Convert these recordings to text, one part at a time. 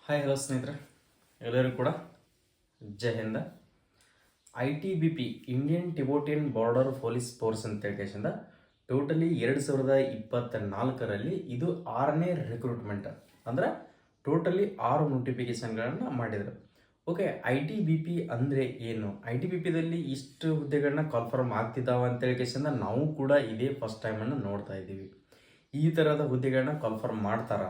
Hi hello ಸ್ನೇಹಿತರೆ, ಎಲ್ಲರಿಗೂ ಕೂಡ ಜೈ ಹಿಂದ. ITBP Indian Tibetan border police force ಅಂತ ಹೇಳ್ಕೇಶಿಂದ ಟೋಟಲಿ 2024ರಲ್ಲಿ ಇದು 6ನೇ ರಿಕ್ರೂಟ್ಮೆಂಟ್. ಅಂದ್ರೆ ಟೋಟಲಿ 6 ನೋಟಿಫಿಕೇಶನ್ಗಳನ್ನು ಮಾಡಿದರು. ಓಕೆ, ITBP ಅಂದರೆ ಏನು, ITBPದಲ್ಲಿ ಇಷ್ಟು ಹುದ್ದೆಗಳನ್ನ ಕಾನ್ಫರ್ಮ್ ಆಗ್ತಿದ್ದಾವೆ ಅಂತ ಹೇಳ್ಕೇಶಿಂದ ನಾವು ಕೂಡ ಇದೇ ಫಸ್ಟ್ ಟೈಮನ್ನು ನೋಡ್ತಾ ಇದ್ದೀವಿ. ಈ ಥರದ ಹುದ್ದೆಗಳನ್ನ ಕಾನ್ಫರ್ಮ್ ಮಾಡ್ತಾರ?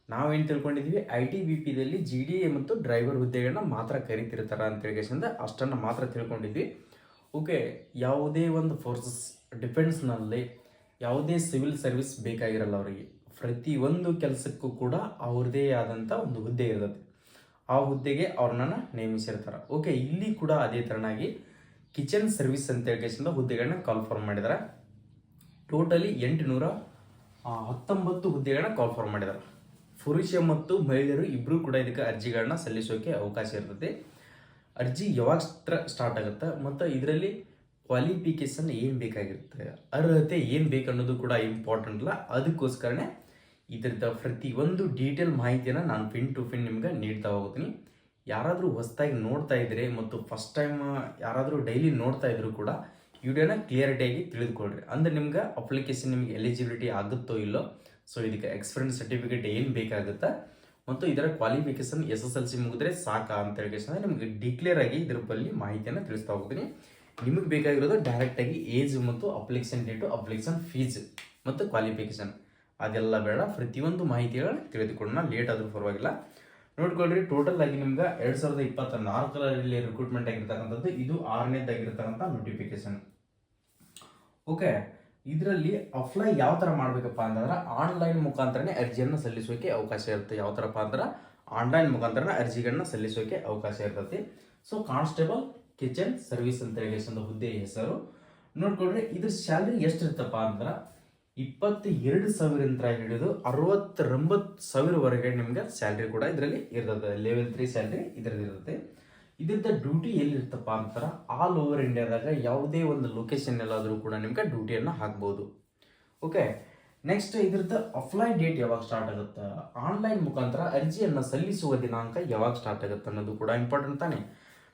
ನಾವೇನು ತಿಳ್ಕೊಂಡಿದ್ದೀವಿ, ITBPದಲ್ಲಿ GDA ಮತ್ತು ಡ್ರೈವರ್ ಹುದ್ದೆಗಳನ್ನ ಮಾತ್ರ ಕರಿತಿರ್ತಾರ ಅಂತ ಹೇಳ್ಕೇಶಿಂದ ಅಷ್ಟನ್ನು ಮಾತ್ರ ತಿಳ್ಕೊಂಡಿದ್ವಿ. ಓಕೆ, ಯಾವುದೇ ಒಂದು ಫೋರ್ಸಸ್ ಡಿಫೆನ್ಸ್ನಲ್ಲಿ ಯಾವುದೇ ಸಿವಿಲ್ ಸರ್ವಿಸ್ ಬೇಕಾಗಿರಲ್ಲ ಅವರಿಗೆ. ಪ್ರತಿಯೊಂದು ಕೆಲಸಕ್ಕೂ ಕೂಡ ಅವ್ರದ್ದೇ ಆದಂಥ ಒಂದು ಹುದ್ದೆ ಇರ್ತದೆ. ಆ ಹುದ್ದೆಗೆ ಅವ್ರನ್ನ ನೇಮಿಸಿರ್ತಾರೆ. ಓಕೆ, ಇಲ್ಲಿ ಕೂಡ ಅದೇ ಥರನಾಗಿ ಕಿಚನ್ ಸರ್ವಿಸ್ ಅಂತ ಹೇಳ್ಕೇಶಿಂದ ಹುದ್ದೆಗಳನ್ನ ಕಾನ್ಫರ್ಮ್ ಮಾಡಿದ್ದಾರೆ. ಟೋಟಲಿ 819 ಹುದ್ದೆಗಳನ್ನ ಕಾನ್ಫರ್ಮ್ ಮಾಡಿದ್ದಾರೆ. ಪುರುಷ ಮತ್ತು ಮಹಿಳೆಯರು ಇಬ್ಬರು ಕೂಡ ಇದಕ್ಕೆ ಅರ್ಜಿಗಳನ್ನ ಸಲ್ಲಿಸೋಕೆ ಅವಕಾಶ ಇರ್ತದೆ. ಅರ್ಜಿ ಯಾವಾಗ ಸ್ಟಾರ್ಟ್ ಆಗುತ್ತೆ ಮತ್ತು ಇದರಲ್ಲಿ ಕ್ವಾಲಿಫಿಕೇಶನ್ ಏನು ಬೇಕಾಗಿರುತ್ತೆ, ಅರ್ಹತೆ ಏನು ಬೇಕನ್ನೋದು ಕೂಡ ಇಂಪಾರ್ಟೆಂಟ್ ಅಲ್ಲ. ಅದಕ್ಕೋಸ್ಕರನೇ ಇದರದ ಪ್ರತಿಯೊಂದು ಡೀಟೇಲ್ ಮಾಹಿತಿಯನ್ನು ನಾನು ಪಿನ್ ಟು ಪಿನ್ ನಿಮ್ಗೆ ನೀಡ್ತಾ ಹೋಗ್ತೀನಿ. ಯಾರಾದರೂ ಹೊಸದಾಗಿ ನೋಡ್ತಾ ಇದ್ರೆ ಮತ್ತು ಫಸ್ಟ್ ಟೈಮ್ ಯಾರಾದರೂ ಡೈಲಿ ನೋಡ್ತಾ ಇದ್ರು ಕೂಡ ವಿಡಿಯೋನ ಕ್ಲಿಯರಿಟಿಯಾಗಿ ತಿಳಿದುಕೊಳ್ರಿ. ಅಂದರೆ ನಿಮ್ಗೆ ಅಪ್ಲಿಕೇಶನ್ ನಿಮ್ಗೆ ಎಲಿಜಿಬಿಲಿಟಿ ಆಗುತ್ತೋ ಇಲ್ಲೋ, ಸೊ ಇದಕ್ಕೆ ಎಕ್ಸ್ಪೀರಿಯನ್ಸ್ ಸರ್ಟಿಫಿಕೇಟ್ ಏನು ಬೇಕಾಗುತ್ತೆ ಮತ್ತು ಇದರ ಕ್ವಾಲಿಫಿಕೇಶನ್ SSLC ಮುಗಿದ್ರೆ ಸಾಕಾ ಅಂತ ಹೇಳ್ಕೇಶಂದ್ರೆ ನಿಮಗೆ ಡಿಕ್ಲೇರ್ ಆಗಿ ಇದ್ರ ಬಳಿ ಮಾಹಿತಿಯನ್ನು ತಿಳಿಸ್ತಾ ಹೋಗ್ತೀನಿ. ನಿಮಗೆ ಬೇಕಾಗಿರೋದು ಡೈರೆಕ್ಟಾಗಿ ಏಜ್ ಮತ್ತು ಅಪ್ಲಿಕೇಶನ್ ಡೇಟು, ಅಪ್ಲಿಕೇಶನ್ ಫೀಸ್ ಮತ್ತು ಕ್ವಾಲಿಫಿಕೇಶನ್ ಅದೆಲ್ಲ ಬೇಡ. ಪ್ರತಿಯೊಂದು ಮಾಹಿತಿಗಳನ್ನ ತಿಳಿದುಕೊಳ್ಳೋಣ, ಲೇಟ್ ಆದರೂ ಪರವಾಗಿಲ್ಲ. ನೋಡ್ಕೊಳ್ರಿ, ಟೋಟಲ್ ಆಗಿ ನಿಮ್ಗೆ 2024ರಲ್ಲಿ ರಿಕ್ರೂಟ್ಮೆಂಟ್ ಆಗಿರ್ತಕ್ಕಂಥದ್ದು ಇದು 6ನೇದಾಗಿರ್ತಕ್ಕಂಥ ನೋಟಿಫಿಕೇಶನ್. ಓಕೆ, ಇದರಲ್ಲಿ ಅಪ್ಲೈ ಯಾವ ಥರ ಮಾಡಬೇಕಪ್ಪ ಅಂತಂದ್ರೆ ಆನ್ಲೈನ್ ಮುಖಾಂತರನೇ ಅರ್ಜಿಯನ್ನು ಸಲ್ಲಿಸೋಕೆ ಅವಕಾಶ ಇರುತ್ತೆ. ಯಾವ ಥರಪ್ಪ ಅಂದ್ರೆ ಆನ್ಲೈನ್ ಮುಖಾಂತರನೇ ಅರ್ಜಿಗಳನ್ನ ಸಲ್ಲಿಸೋಕೆ ಅವಕಾಶ ಇರ್ತೈತಿ. ಸೊ ಕಾನ್ಸ್ಟೇಬಲ್ ಕಿಚನ್ ಸರ್ವಿಸ್ ಅಂತ ಹೇಳಿ ಹುದ್ದೆ ಹೆಸರು. ನೋಡ್ಕೊಳ್ರಿ, ಇದ್ರ ಸ್ಯಾಲ್ರಿ ಎಷ್ಟಿರುತ್ತಪ್ಪ ಅಂದ್ರೆ 22,000 ಹಿಡಿದು 69,000ವರೆಗೆ ನಿಮ್ಗೆ ಸ್ಯಾಲ್ರಿ ಕೂಡ ಇದರಲ್ಲಿ ಇರ್ತದೆ. ಲೆವೆಲ್ 3 ಸ್ಯಾಲ್ರಿ ಇದರಲ್ಲಿ ಇರುತ್ತೆ. ಇದ್ರದ್ದು ಡ್ಯೂಟಿ ಎಲ್ಲಿರ್ತಪ್ಪ ಅಂತಾರೆ ಆಲ್ ಓವರ್ ಇಂಡಿಯಾದಾಗ ಯಾವುದೇ ಒಂದು ಲೊಕೇಶನ್ ಎಲ್ಲಾದರೂ ಕೂಡ ನಿಮ್ಗೆ ಡ್ಯೂಟಿಯನ್ನು ಹಾಕ್ಬೋದು. ಓಕೆ, ನೆಕ್ಸ್ಟ್ ಇದ್ರದ್ದು ಅಪ್ಲೈ ಡೇಟ್ ಯಾವಾಗ ಸ್ಟಾರ್ಟ್ ಆಗುತ್ತೆ, ಆನ್ಲೈನ್ ಮುಖಾಂತರ ಅರ್ಜಿಯನ್ನು ಸಲ್ಲಿಸುವ ದಿನಾಂಕ ಯಾವಾಗ ಸ್ಟಾರ್ಟ್ ಆಗುತ್ತೆ ಅನ್ನೋದು ಕೂಡ ಇಂಪಾರ್ಟೆಂಟ್ ತಾನೆ.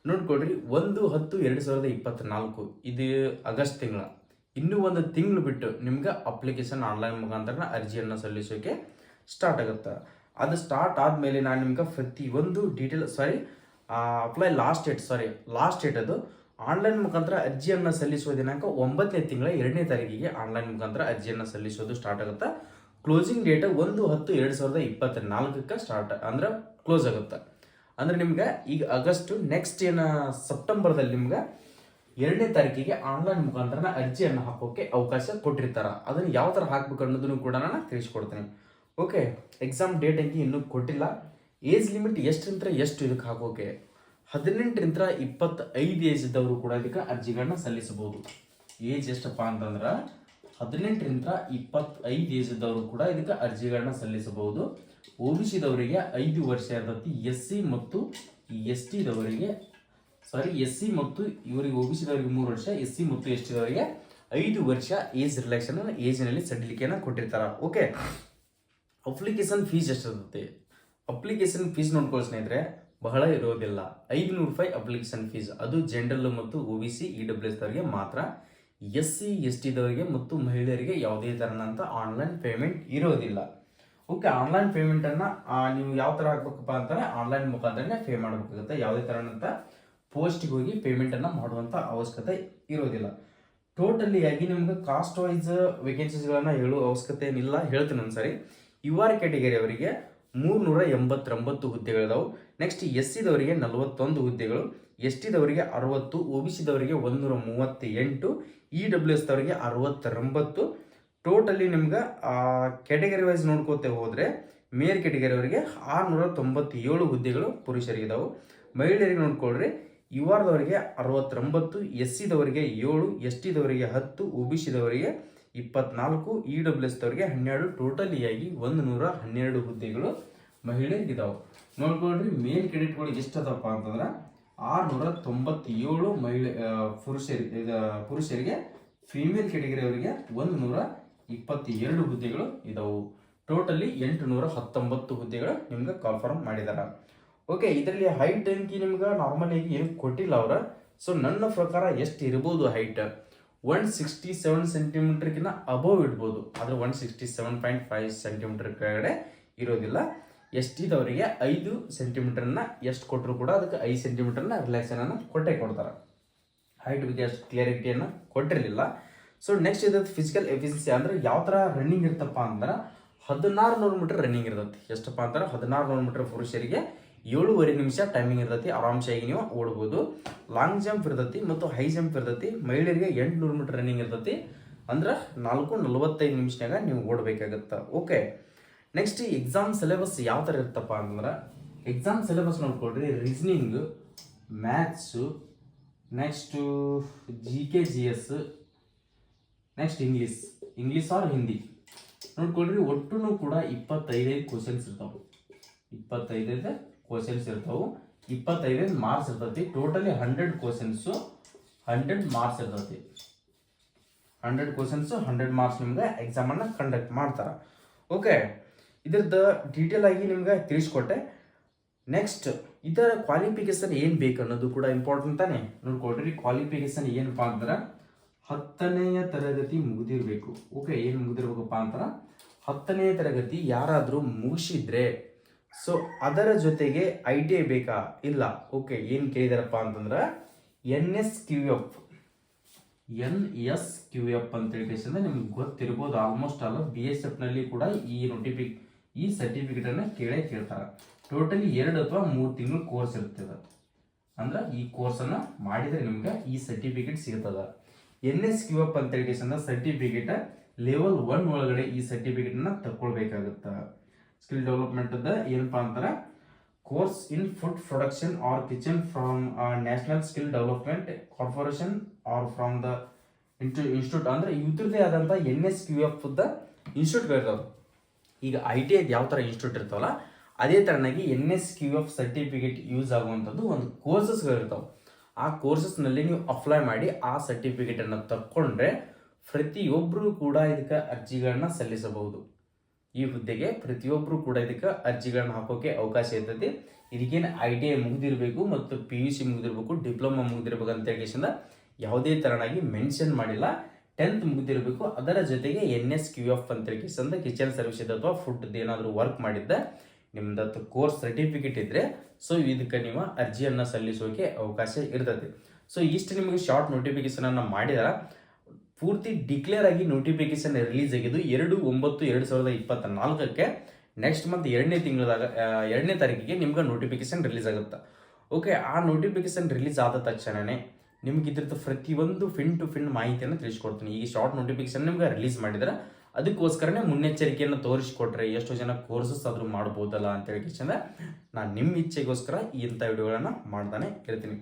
ನೋಡ್ಕೊಳ್ರಿ, 1/10/2024 ಇದು ಆಗಸ್ಟ್ ತಿಂಗಳ. ಇನ್ನೂ ಒಂದು ತಿಂಗಳು ಬಿಟ್ಟು ನಿಮ್ಗೆ ಅಪ್ಲಿಕೇಶನ್ ಆನ್ಲೈನ್ ಮುಖಾಂತರ ಅರ್ಜಿಯನ್ನು ಸಲ್ಲಿಸೋಕೆ ಸ್ಟಾರ್ಟ್ ಆಗುತ್ತೆ. ಅದು ಸ್ಟಾರ್ಟ್ ಆದಮೇಲೆ ನಾನು ನಿಮ್ಗೆ ಪ್ರತಿಯೊಂದು ಡೀಟೇಲ್ ಅಪ್ಲೈ ಲಾಸ್ಟ್ ಡೇಟ್ ಅದು ಆನ್ಲೈನ್ ಮುಖಾಂತರ ಅರ್ಜಿಯನ್ನು ಸಲ್ಲಿಸುವ ದಿನಾಂಕ 9ನೇ ತಿಂಗಳ 2ನೇ ತಾರೀಕಿಗೆ ಆನ್ಲೈನ್ ಮುಖಾಂತರ ಅರ್ಜಿಯನ್ನು ಸಲ್ಲಿಸೋದು ಸ್ಟಾರ್ಟ್ ಆಗುತ್ತೆ. ಕ್ಲೋಸಿಂಗ್ ಡೇಟ್ 1/10/2024 ಸ್ಟಾರ್ಟ್ ಅಂದ್ರೆ ಕ್ಲೋಸ್ ಆಗುತ್ತೆ. ಅಂದ್ರೆ ನಿಮ್ಗೆ ಈಗ ಆಗಸ್ಟ್ ನೆಕ್ಸ್ಟ್ ಸೆಪ್ಟೆಂಬರ್ದಲ್ಲಿ ನಿಮ್ಗೆ 2ನೇ ತಾರೀಕಿಗೆ ಆನ್ಲೈನ್ ಮುಖಾಂತರ ಅರ್ಜಿಯನ್ನು ಹಾಕೋಕೆ ಅವಕಾಶ ಕೊಟ್ಟಿರ್ತಾರ. ಅದನ್ನು ಯಾವ ಥರ ಹಾಕ್ಬೇಕು ಅನ್ನೋದನ್ನು ಕೂಡ ನಾನು ತಿಳಿಸ್ಕೊಡ್ತೀನಿ. ಓಕೆ, ಎಕ್ಸಾಮ್ ಡೇಟ್ ಅಂಕಿ ಇನ್ನೂ ಕೊಟ್ಟಿಲ್ಲ. ಏಜ್ ಲಿಮಿಟ್ ಎಷ್ಟರಿಂದ ಎಷ್ಟು ಇದಕ್ಕೆ ಹಾಕೋಕೆ 18ರಿಂದ 25 ಏಜ್ ಇದ್ದವರು ಕೂಡ ಇದಕ್ಕೆ ಅರ್ಜಿಗಳನ್ನ ಸಲ್ಲಿಸಬಹುದು. ಏಜ್ ಎಷ್ಟಪ್ಪ ಅಂತಂದ್ರೆ 18ರಿಂದ 25 ಏಜ್ ಇದ್ದವರು ಕೂಡ ಇದಕ್ಕೆ ಅರ್ಜಿಗಳನ್ನ ಸಲ್ಲಿಸಬಹುದು. OBCದವರಿಗೆ 5 ವರ್ಷ ಇರ್ತೈತಿ. SC ಮತ್ತು ಇವರಿಗೆ OBCದವರಿಗೆ 3 ವರ್ಷ, SC ಮತ್ತು STದವರಿಗೆ 5 ವರ್ಷ ಏಜ್ ರಿಲ್ಯಾಕ್ಷನ್ ಏಜ್ನಲ್ಲಿ ಸಡಿಲಿಕೆಯನ್ನು ಕೊಟ್ಟಿರ್ತಾರೆ. ಓಕೆ, ಅಪ್ಲಿಕೇಶನ್ ಫೀಸ್ ಎಷ್ಟಿರುತ್ತೆ? ಅಪ್ಲಿಕೇಶನ್ ಫೀಸ್ ನೋಡ್ಕೊಳ್ಳಿ ಸ್ನೇಹಿತರೆ, ಬಹಳ ಇರೋದಿಲ್ಲ. 500 ರೂಪಾಯಿ ಅಪ್ಲಿಕೇಶನ್ ಫೀಸ್. ಅದು ಜನರಲ್ ಮತ್ತು OBC EWS ದವರಿಗೆ ಮಾತ್ರ. SC STದವರಿಗೆ ಮತ್ತು ಮಹಿಳೆಯರಿಗೆ ಯಾವುದೇ ಥರನಂತ ಆನ್ಲೈನ್ ಪೇಮೆಂಟ್ ಇರೋದಿಲ್ಲ. ಓಕೆ, ಆನ್ಲೈನ್ ಪೇಮೆಂಟನ್ನು ನೀವು ಯಾವ ಥರ ಹಾಕ್ಬೇಕಪ್ಪ ಅಂತಾರೆ ಆನ್ಲೈನ್ ಮುಖಾಂತರನೇ ಪೇ ಮಾಡಬೇಕಾಗುತ್ತೆ. ಯಾವುದೇ ಥರನಂತ ಪೋಸ್ಟಿಗೆ ಹೋಗಿ ಪೇಮೆಂಟನ್ನು ಮಾಡುವಂಥ ಅವಶ್ಯಕತೆ ಇರೋದಿಲ್ಲ. ಟೋಟಲಿ ಆಗಿ ನಿಮ್ಗೆ ಕಾಸ್ಟ್ ವೈಸ್ ವೇಕೆನ್ಸೀಸ್ಗಳನ್ನು ಹೇಳುವ ಅವಶ್ಯಕತೆ ಏನಿಲ್ಲ, ಹೇಳ್ತೀನಿ ಒಂದ್ಸರಿ. UR ಕ್ಯಾಟಗರಿ ಅವರಿಗೆ 389 ಹುದ್ದೆಗಳಿದಾವೆ. ನೆಕ್ಸ್ಟ್ SCದವರಿಗೆ 41 ಹುದ್ದೆಗಳು, STದವರಿಗೆ 60, OBCದವರಿಗೆ 138, EWS ದವರಿಗೆ 69. ಟೋಟಲಿ ನಿಮ್ಗೆ ಕ್ಯಾಟಗರಿ ವೈಸ್ ನೋಡ್ಕೋತೆ ಹೋದರೆ ಮೇಲ್ ಕ್ಯಾಟಗರಿ ಅವರಿಗೆ 697 ಹುದ್ದೆಗಳು ಪುರುಷರಿಗೆ ಇದಾವೆ. ಮಹಿಳೆಯರಿಗೆ ನೋಡ್ಕೊಳ್ರಿ, URದವರಿಗೆ 69, SCದವರಿಗೆ 7, STದವರಿಗೆ 10, OBCದವರಿಗೆ 24, EWS ದವರಿಗೆ 12. ಟೋಟಲಿಯಾಗಿ 112 ಹುದ್ದೆಗಳು ಮಹಿಳೆಯರಿಗಿದಾವೆ. ನೋಡ್ಕೊಳ್ರಿ, ಮೇಲ್ ಕ್ಯಾಡೆಟ್ಗಳು ಎಷ್ಟದಪ್ಪ ಅಂತಂದ್ರೆ 697 ಪುರುಷರಿಗೆ. ಫೀಮೇಲ್ ಕ್ಯಾಟಗರಿ ಅವರಿಗೆ 122 ಹುದ್ದೆಗಳು ಇದಾವೆ. ಟೋಟಲಿ 819 ಹುದ್ದೆಗಳು ನಿಮ್ಗೆ ಕಾನ್ಫರ್ಮ್ ಮಾಡಿದಾರ. ಓಕೆ, ಇದರಲ್ಲಿ ಹೈಟ್ ಅಂಕಿ ನಿಮ್ಗೆ ನಾರ್ಮಲ್ ಆಗಿ ಏನು ಕೊಟ್ಟಿಲ್ಲ ಅವ್ರ. ಸೊ ನನ್ನ ಪ್ರಕಾರ ಎಷ್ಟು ಇರ್ಬೋದು ಹೈಟ್, 167 ಸೆಂಟಿಮೀಟರ್ಗಿನ್ನ ಅಬೋವ್ ಇಡ್ಬೋದು, ಆದರೆ 167.5 ಸೆಂಟಿಮೀಟರ್ ಕೆಳಗಡೆ ಇರೋದಿಲ್ಲ. ಎಷ್ಟಿದವರಿಗೆ 5 ಸೆಂಟಿಮೀಟರ್ನ ಎಷ್ಟು ಕೊಟ್ಟರು ಕೂಡ ಅದಕ್ಕೆ 5 ಸೆಂಟಿಮೀಟರ್ನ ರಿಲ್ಯಾಕ್ಸೇಷನ್ ಕೊಟ್ಟೇ ಕೊಡ್ತಾರೆ. ಹೈಟ್ ಬಗ್ಗೆ ಅಷ್ಟು ಕ್ಲಿಯರಿಟಿಯನ್ನು ಕೊಟ್ಟಿರಲಿಲ್ಲ. ಸೊ ನೆಕ್ಸ್ಟ್ ಇದ್ದದ್ದು ಫಿಸಿಕಲ್ ಎಫಿಷಿಯನ್ಸಿ, ಅಂದ್ರೆ ಯಾವ ಥರ ರನ್ನಿಂಗ್ ಇರ್ತಪ್ಪ ಅಂದ್ರೆ 1600 ಮೀಟರ್ ರನ್ನಿಂಗ್ ಇರ್ತೈತಿ. ಎಷ್ಟಪ್ಪ ಅಂದ್ರೆ 1600 ಮೀಟರ್ ಪುರುಷರಿಗೆ 7.5 ನಿಮಿಷ ಟೈಮಿಂಗ್ ಇರ್ತೈತಿ, ಆರಾಮ್ಸಾಗಿ ನೀವು ಓಡ್ಬೋದು. ಲಾಂಗ್ ಜಂಪ್ ಇರ್ತೈತಿ ಮತ್ತು ಹೈ ಜಂಪ್ ಇರ್ತೈತಿ. ಮಹಿಳೆಯರಿಗೆ 800 ಮೀಟರ್ ರನ್ನಿಂಗ್ ಇರ್ತೈತಿ, ಅಂದ್ರೆ 4:45 ನಿಮಿಷನಾಗ ನೀವು ಓಡಬೇಕಾಗತ್ತೆ. ಓಕೆ, ನೆಕ್ಸ್ಟ್ ಎಕ್ಸಾಮ್ ಸಿಲೆಬಸ್ ಯಾವ ಥರ ಇರ್ತಪ್ಪ ಅಂತಂದ್ರೆ, ಎಕ್ಸಾಮ್ ಸಿಲೆಬಸ್ ನೋಡ್ಕೊಳ್ರಿ, reasoning, maths, next GK/GS, next English or Hindi ನೋಡ್ಕೊಳ್ರಿ. ಒಟ್ಟು ಕೂಡ 25 ಕ್ವಶನ್ಸ್ ಇರ್ತಾವೆ. 25 ಕ್ವಶನ್ಸ್ ಇರ್ತಾವೆ, 25 ಮಾರ್ಕ್ಸ್ ಇರ್ತೈತಿ. ಟೋಟಲಿ 100 ಕ್ವಶನ್ಸು 100 ಮಾರ್ಕ್ಸ್ ಇರ್ತೈತಿ. 100 ಕ್ವಶನ್ಸು 100 ಮಾರ್ಕ್ಸ್ ನಿಮ್ಗೆ ಎಕ್ಸಾಮನ್ನು ಕಂಡಕ್ಟ್ ಮಾಡ್ತಾರೆ. ಓಕೆ, ಇದ್ರದ್ದು ಡೀಟೇಲ್ ಆಗಿ ನಿಮ್ಗೆ ತಿಳಿಸ್ಕೊಟ್ಟೆ. ನೆಕ್ಸ್ಟ್ ಇದರ ಕ್ವಾಲಿಫಿಕೇಶನ್ ಏನು ಬೇಕು ಅನ್ನೋದು ಕೂಡ ಇಂಪಾರ್ಟೆಂಟ್ ತಾನೆ. ನೋಡ್ಕೊಳ್ರಿ, ಕ್ವಾಲಿಫಿಕೇಶನ್ ಏನಪ್ಪ ಅಂದ್ರೆ 10ನೇ ತರಗತಿ ಮುಗಿದಿರಬೇಕು. ಓಕೆ, ಏನು ಮುಗಿದಿರ್ಬೇಕಪ್ಪ ಅಂದ್ರೆ 10ನೇ ತರಗತಿ ಯಾರಾದರೂ ಮುಗಿಸಿದ್ರೆ, ಸೊ ಅದರ ಜೊತೆಗೆ ITI ಬೇಕಾ ಇಲ್ಲ. ಓಕೆ, ಏನು ಕೇಳಿದಾರಪ್ಪ ಅಂತಂದ್ರೆ NSQF ಅಂತ ಹೇಳಿದ್ರೆ ನಿಮ್ಗೆ ಗೊತ್ತಿರ್ಬೋದು, ಆಲ್ಮೋಸ್ಟ್ ಅಲ್ಲ BSF ನಲ್ಲಿ ಕೂಡ ಈ ಸರ್ಟಿಫಿಕೇಟ್ ಅನ್ನ ಕೇಳ್ತಾರೆ. ಟೋಟಲಿ 2 ಅಥವಾ 3 ತಿಂಗಳು ಕೋರ್ಸ್ ಇರ್ತದೆ. ಅಂದ್ರೆ ಈ ಕೋರ್ಸ್ ಅನ್ನ ಮಾಡಿದ್ರೆ ನಿಮ್ಗೆ ಈ ಸರ್ಟಿಫಿಕೇಟ್ ಸಿಗ್ತದ. NSQF ಅಂತ ಹೇಳಿದ್ರೆ ಸರ್ಟಿಫಿಕೇಟ್ ಲೆವೆಲ್ 1 ಒಳಗಡೆ ಈ ಸರ್ಟಿಫಿಕೇಟ್ ಅನ್ನ ತಗೊಳ್ಬೇಕಾಗುತ್ತೆ. ಸ್ಕಿಲ್ ಡೆವಲಪ್ಮೆಂಟ್ ಏನಪ್ಪಾ ಅಂತಾರೆ, course in food production or kitchen from national skill development corporation or from the institute, ಅಂದ್ರೆ ಇದ್ರದ್ದೇ ಆದಂಥ NSQF ಇನ್ಸ್ಟಿಟ್ಯೂಟ್ಗಳಿರ್ತಾವೆ. ಈಗ ITI ಯಾವ ಥರ ಇನ್ಸ್ಟಿಟ್ಯೂಟ್ ಇರ್ತಾವಲ್ಲ ಅದೇ ಥರನಾಗಿ NSQF ಸರ್ಟಿಫಿಕೇಟ್ ಯೂಸ್ ಆಗುವಂಥದ್ದು ಒಂದು ಕೋರ್ಸಸ್ಗಳಿರ್ತಾವೆ. ಆ ಕೋರ್ಸಸ್ನಲ್ಲಿ ನೀವು ಅಪ್ಲೈ ಮಾಡಿ ಆ ಸರ್ಟಿಫಿಕೇಟನ್ನು ತಕ್ಕೊಂಡ್ರೆ ಪ್ರತಿಯೊಬ್ಬರು ಕೂಡ ಇದಕ್ಕೆ ಅರ್ಜಿಗಳನ್ನ ಸಲ್ಲಿಸಬಹುದು. ಈ ಹುದ್ದೆಗೆ ಪ್ರತಿಯೊಬ್ಬರು ಕೂಡ ಇದಕ್ಕೆ ಅರ್ಜಿಗಳನ್ನ ಹಾಕೋಕೆ ಅವಕಾಶ ಇರ್ತೈತಿ. ಇದಕ್ಕೇನು ITI ಮುಗಿದಿರಬೇಕು ಮತ್ತು PUC ಮುಗಿದಿರಬೇಕು, ಡಿಪ್ಲೊಮಾ ಮುಗಿದಿರ್ಬೇಕು ಅಂತ ಹೇಳಿ ಯಾವುದೇ ತರನಾಗಿ ಮೆನ್ಷನ್ ಮಾಡಿಲ್ಲ. 10th ಮುಗಿದಿರಬೇಕು, ಅದರ ಜೊತೆಗೆ NSQF ಅಂತ ಹೇಳಿ ಕಿಚನ್ ಸರ್ವಿಸ್ ಅಥವಾ ಫುಡ್ ಏನಾದರೂ ವರ್ಕ್ ಮಾಡಿದ್ದ ನಿಮ್ದು ಕೋರ್ಸ್ ಸರ್ಟಿಫಿಕೇಟ್ ಇದ್ರೆ ಸೊ ಇದಕ್ಕೆ ನೀವು ಅರ್ಜಿಯನ್ನು ಸಲ್ಲಿಸೋಕೆ ಅವಕಾಶ ಇರ್ತದೆ. ಸೊ ಇಷ್ಟು ನಿಮಗೆ ಶಾರ್ಟ್ ನೋಟಿಫಿಕೇಶನ್ ಅನ್ನು ಮಾಡಿದಾರ. ಪೂರ್ತಿ ಡಿಕ್ಲೇರ್ ಆಗಿ ನೋಟಿಫಿಕೇಶನ್ ರಿಲೀಸ್ ಆಗಿದ್ದು 2/9/2024 ನೆಕ್ಸ್ಟ್ ಮಂತ್ 2ನೇ ತಾರೀಕಿಗೆ ನಿಮ್ಗೆ ನೋಟಿಫಿಕೇಶನ್ ರಿಲೀಸ್ ಆಗುತ್ತೆ. ಓಕೆ, ಆ ನೋಟಿಫಿಕೇಶನ್ ರಿಲೀಸ್ ಆದ ತಕ್ಷಣನೇ ನಿಮ್ಗೆ ಇದ್ರದ್ದು ಪ್ರತಿಯೊಂದು ಫಿನ್ ಟು ಫಿನ್ ಮಾಹಿತಿಯನ್ನು ತಿಳಿಸ್ಕೊಡ್ತೀನಿ. ಈಗ ಶಾರ್ಟ್ ನೋಟಿಫಿಕೇಶನ್ ನಿಮ್ಗೆ ರಿಲೀಸ್ ಮಾಡಿದ್ರೆ ಅದಕ್ಕೋಸ್ಕರನೇ ಮುನ್ನೆಚ್ಚರಿಕೆಯನ್ನು ತೋರಿಸ್ಕೊಟ್ರೆ ಎಷ್ಟೋ ಜನ ಕೋರ್ಸಸ್ ಆದರೂ ಮಾಡ್ಬೋದಲ್ಲ ಅಂತ ಹೇಳಿ ನಾನು ನಿಮ್ಮ ಇಚ್ಛೆಗೋಸ್ಕರ ಇಂಥ ವಿಡಿಯೋಗಳನ್ನು ಮಾಡ್ತಾನೆ ಇರ್ತೀನಿ.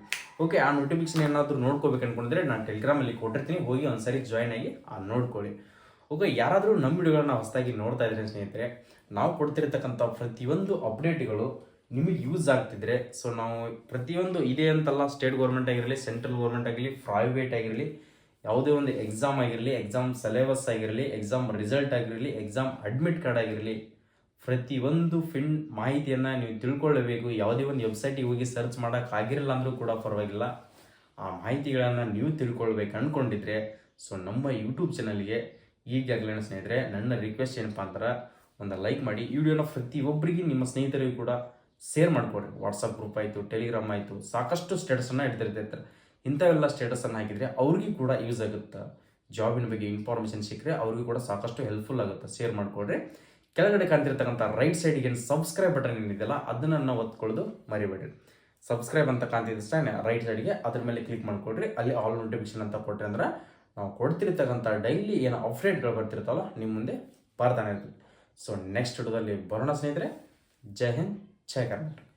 ಓಕೆ, ಆ ನೋಟಿಫಿಕೇಶನ್ ಏನಾದರೂ ನೋಡ್ಕೋಬೇಕು ಅನ್ಕೊಂಡಿದ್ರೆ ನಾನು ಟೆಲಿಗ್ರಾಮಲ್ಲಿ ಕೊಟ್ಟಿರ್ತೀನಿ, ಹೋಗಿ ಒಂದ್ಸರಿ ಜಾಯ್ನ್ ಆಗಿ ನೋಡ್ಕೊಳ್ಳಿ. ಓಕೆ, ಯಾರಾದರೂ ನಮ್ಮ ವಿಡಿಯೋಗಳನ್ನ ಹೊಸದಾಗಿ ನೋಡ್ತಾ ಇದ್ರೆ ಸ್ನೇಹಿತರೆ, ನಾವು ಕೊಡ್ತಿರ್ತಕ್ಕಂಥ ಪ್ರತಿಯೊಂದು ಅಪ್ಡೇಟ್ಗಳು ನಿಮಗೆ ಯೂಸ್ ಆಗ್ತಿದ್ರೆ, ಸೊ ನಾವು ಪ್ರತಿಯೊಂದು ಇದೆ ಅಂತಲ್ಲ, ಸ್ಟೇಟ್ ಗೌರ್ಮೆಂಟ್ ಆಗಿರಲಿ, ಸೆಂಟ್ರಲ್ ಗೌರ್ಮೆಂಟ್ ಆಗಿರಲಿ, ಪ್ರೈವೇಟ್ ಆಗಿರಲಿ, ಯಾವುದೇ ಒಂದು ಎಕ್ಸಾಮ್ ಆಗಿರಲಿ, ಎಕ್ಸಾಮ್ ಸಿಲೆಬಸ್ ಆಗಿರಲಿ, ಎಕ್ಸಾಮ್ ರಿಸಲ್ಟ್ ಆಗಿರಲಿ, ಎಕ್ಸಾಮ್ ಅಡ್ಮಿಟ್ ಕಾರ್ಡ್ ಆಗಿರಲಿ, ಪ್ರತಿಯೊಂದು ಫಿನ್ ಮಾಹಿತಿಯನ್ನು ನೀವು ತಿಳ್ಕೊಳ್ಳಬೇಕು. ಯಾವುದೇ ಒಂದು ವೆಬ್ಸೈಟಿಗೆ ಹೋಗಿ ಸರ್ಚ್ ಮಾಡೋಕ್ಕಾಗಿರಲ್ಲ ಅಂದರೂ ಕೂಡ ಪರವಾಗಿಲ್ಲ, ಆ ಮಾಹಿತಿಗಳನ್ನು ನೀವು ತಿಳ್ಕೊಳ್ಬೇಕು ಅಂದ್ಕೊಂಡಿದ್ರೆ ಸೊ ನಮ್ಮ ಯೂಟ್ಯೂಬ್ ಚಾನಲ್ಗೆ ಈಗಾಗಲೇ ಸ್ನೇಹಿತರೆ ನನ್ನ ರಿಕ್ವೆಸ್ಟ್ ಏನಪ್ಪ ಅಂದ್ರೆ ಒಂದು ಲೈಕ್ ಮಾಡಿ, ಈ ವಿಡಿಯೋನ ಪ್ರತಿಯೊಬ್ಬರಿಗೆ ನಿಮ್ಮ ಸ್ನೇಹಿತರಿಗೂ ಕೂಡ ಶೇರ್ ಮಾಡಿಕೊಡ್ರಿ. ವಾಟ್ಸಪ್ ಗ್ರೂಪ್ ಆಯಿತು, ಟೆಲಿಗ್ರಾಮ್ ಆಯಿತು, ಸಾಕಷ್ಟು ಸ್ಟೇಟಸನ್ನು ಇಡ್ತಿರ್ತಾರೆ. ಇಂಥವೆಲ್ಲ ಸ್ಟೇಟಸನ್ನು ಹಾಕಿದರೆ ಅವ್ರಿಗೂ ಕೂಡ ಯೂಸ್ ಆಗುತ್ತೆ. ಜಾಬಿನ ಬಗ್ಗೆ ಇನ್ಫಾರ್ಮೇಷನ್ ಸಿಕ್ಕರೆ ಅವ್ರಿಗೂ ಕೂಡ ಸಾಕಷ್ಟು ಹೆಲ್ಪ್ಫುಲ್ ಆಗುತ್ತೆ. ಶೇರ್ ಮಾಡಿಕೊಡ್ರಿ. ಕೆಳಗಡೆ ಕಾಣ್ತಿರ್ತಕ್ಕಂಥ ರೈಟ್ ಸೈಡಿಗೆ ಸಬ್ಸ್ಕ್ರೈಬ್ ಬಟನ್ ಏನಿದೆಯಲ್ಲ ಅದನ್ನು ಒತ್ಕೊಳ್ಳೋದು ಮರಿಬೇಡ್ರಿ. ಸಬ್ಸ್ಕ್ರೈಬ್ ಅಂತ ಕಾಣ್ತಿದ್ದ ರೈಟ್ ಸೈಡ್ಗೆ ಅದ್ರ ಮೇಲೆ ಕ್ಲಿಕ್ ಮಾಡಿಕೊಡ್ರಿ. ಅಲ್ಲಿ ಆಲ್ ನೋಟಿಫಿಕೇಶನ್ ಅಂತ ಕೊಟ್ಟರೆ ಅಂದ್ರೆ ನಾವು ಕೊಡ್ತಿರ್ತಕ್ಕಂಥ ಡೈಲಿ ಏನೋ ಅಪ್ಡೇಟ್ಗಳು ಬರ್ತಿರ್ತಾವಲ್ಲ ನಿಮ್ಮ ಮುಂದೆ ಬರ್ತಾನೆ ಇರ್ತೀವಿ. ಸೊ ನೆಕ್ಸ್ಟ್ ವಿಡಿಯೋದಲ್ಲಿ ಬರೋಣ ಸ್ನೇಹಿತರೆ. ಜೈ ಹಿಂದ್, ಜೈ ಕರ್ನಾಟಕ.